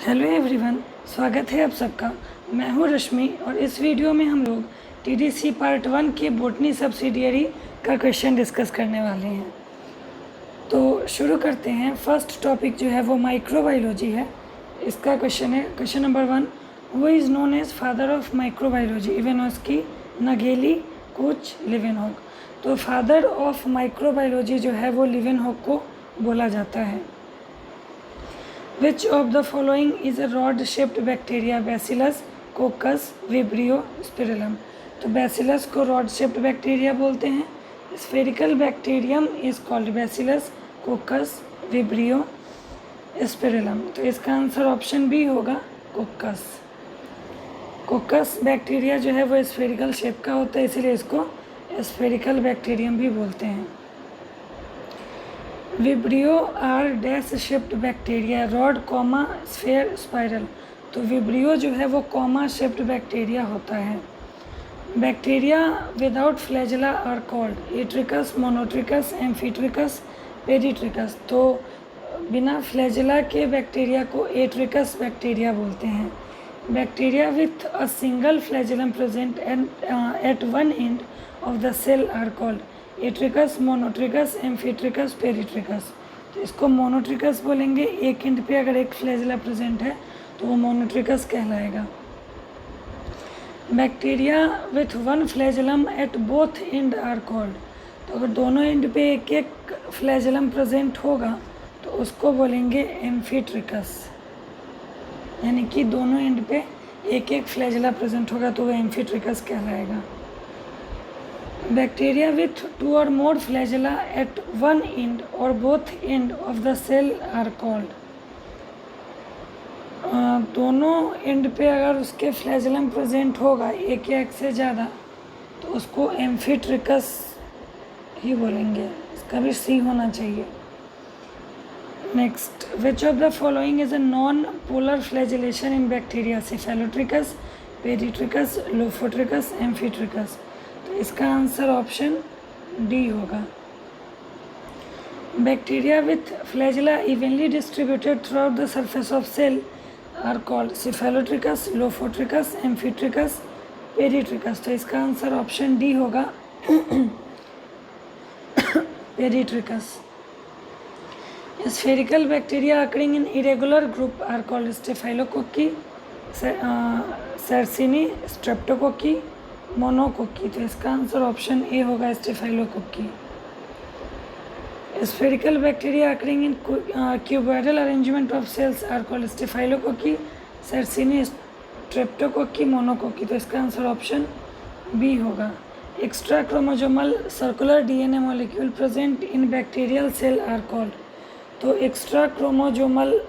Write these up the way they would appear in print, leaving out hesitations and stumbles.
Hello everyone, स्वागत है आप सबका। मैं हूं रश्मि और इस वीडियो में हम लोग टीडीसी पार्ट 1 के बोटनी सब्सिडियरी का क्वेश्चन डिस्कस करने वाले हैं। तो शुरू करते हैं। फर्स्ट टॉपिक जो है वो माइक्रोबायोलॉजी है। इसका क्वेश्चन है, question number 1, who is known as father of microbiology? Ivanovsky, Nageli, Koch, Leeuwenhoek. तो फादर ऑफ माइक्रोबायोलॉजी जो है वो लिवेनहॉक को बोला जाता है। Which of the following is a rod-shaped bacteria? Bacillus, Coccus, Vibrio, Spirillum। तो Bacillus को rod-shaped bacteria बोलते हैं। Spherical bacterium is called Bacillus, Coccus, Vibrio, Spirillum। तो इसका आंसर ऑप्शन बी होगा, Coccus। Coccus बैक्टीरिया जो है वो स्फेरिकल शेप का होता है, इसीलिए इसको स्फेरिकल बैक्टीरियम भी बोलते हैं। Vibrio are dash shaped bacteria, rod, comma, sphere, spiral. तो विब्रियो जो है वो कॉमा शेप्ड बैक्टीरिया होता है। Bacteria without flagella are called atrichous, monotrichous, amphitrichous, peritrichous. तो बिना फ्लैजेला के बैक्टीरिया को एट्रिकस बैक्टीरिया बोलते हैं। Bacteria with a single flagellum present at one end of the cell are called atrichous, monotrichous, amphitrichous, peritrichous. तो इसको मोनोट्रिकस बोलेंगे। एक एंड पे अगर एक फ्लैजेला प्रेजेंट है तो वो मोनोट्रिकस कहलाएगा। Bacteria with one flagellum at both end are called. तो अगर दोनों एंड पे एक एक फ्लैजेलम प्रेजेंट होगा तो उसको बोलेंगे एम्फीट्रिकस। यानी कि दोनों एंड पे एक एक फ्लैजेला प्रेजेंट होगा तो वो एम्फीट्रिकस कहलाएगा। Bacteria with two or more flagella at one end or both end of the cell are called। दोनों एंड पे अगर उसके फ्लैजेलम प्रेजेंट होगा एक या एक से ज़्यादा तो उसको एम्फीट्रिकस ही बोलेंगे। इसका भी सी होना चाहिए। Next, which of the following is a non polar flagellation in bacteria? Cephalotrichous, peritrichous, lophotrichous, amphitrichous. तो इसका आंसर ऑप्शन डी होगा। Bacteria with flagella evenly distributed throughout the surface of cell are called cephalotrichous, lophotrichous, amphitrichous, peritrichous. तो इसका answer option D होगा, peritrichous. Spherical bacteria occurring in irregular group are called staphylococci, sarcinae, streptococci, monococci. तो इसका answer option A होगा, staphylococci. Spherical bacteria occurring in cuboidal arrangement of cells are called staphylococci, sarcinae, streptococci, monococci. तो इसका answer option B होगा। Extra chromosomal circular DNA molecule present in bacterial cell are called. तो extra chromosomal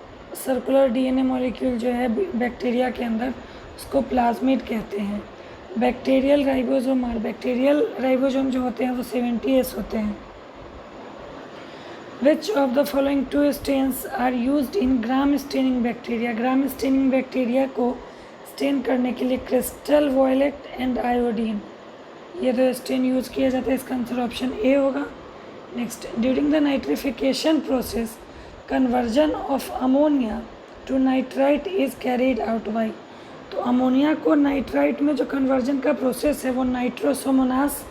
circular DNA molecule जो है bacteria के अंदर उसको plasmid कहते हैं। बैक्टीरियल राइबोसोम और बैक्टीरियल राइबोसोम जो होते हैं वो 70S होते हैं। Which of the following two stains are used in Gram staining bacteria? Gram staining bacteria को स्टेन करने के लिए क्रिस्टल, वॉयलेट एंड आयोडीन, ये दो स्टेन यूज किया जाता है। इसका आंसर ऑप्शन ए होगा। Next, during the nitrification process conversion of ammonia to nitrite is carried out by. तो अमोनिया को नाइट्राइट में जो कन्वर्जन का प्रोसेस है वो नाइट्रोसोमोनास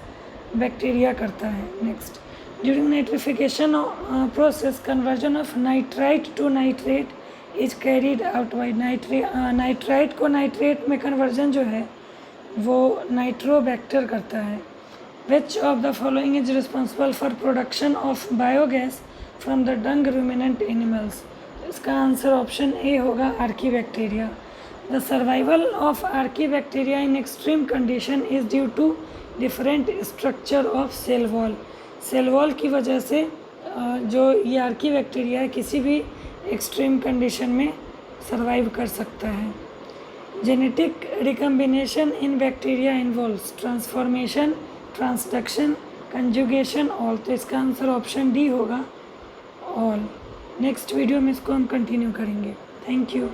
बैक्टीरिया करता है। Next, during nitrification process conversion of nitrite to nitrate is carried out by. Nitrite को नाइट्रेट में कन्वर्जन जो है वो नाइट्रोबैक्टर करता है। Which of the following is responsible for production of biogas from the dung ruminant animals? इसका answer option A होगा, archaebacteria. The survival of Archaebacteria in extreme condition is due to different structure of cell wall। Cell wall की वजह से जो ये archaebacteria है किसी भी एक्सट्रीम कंडीशन में सर्वाइव कर सकता है। जेनेटिक रिकम्बिनेशन इन bacteria involves transformation, transduction, conjugation, all. तो इसका आंसर ऑप्शन डी होगा, ऑल। नेक्स्ट वीडियो में इसको हम कंटिन्यू करेंगे। Thank you.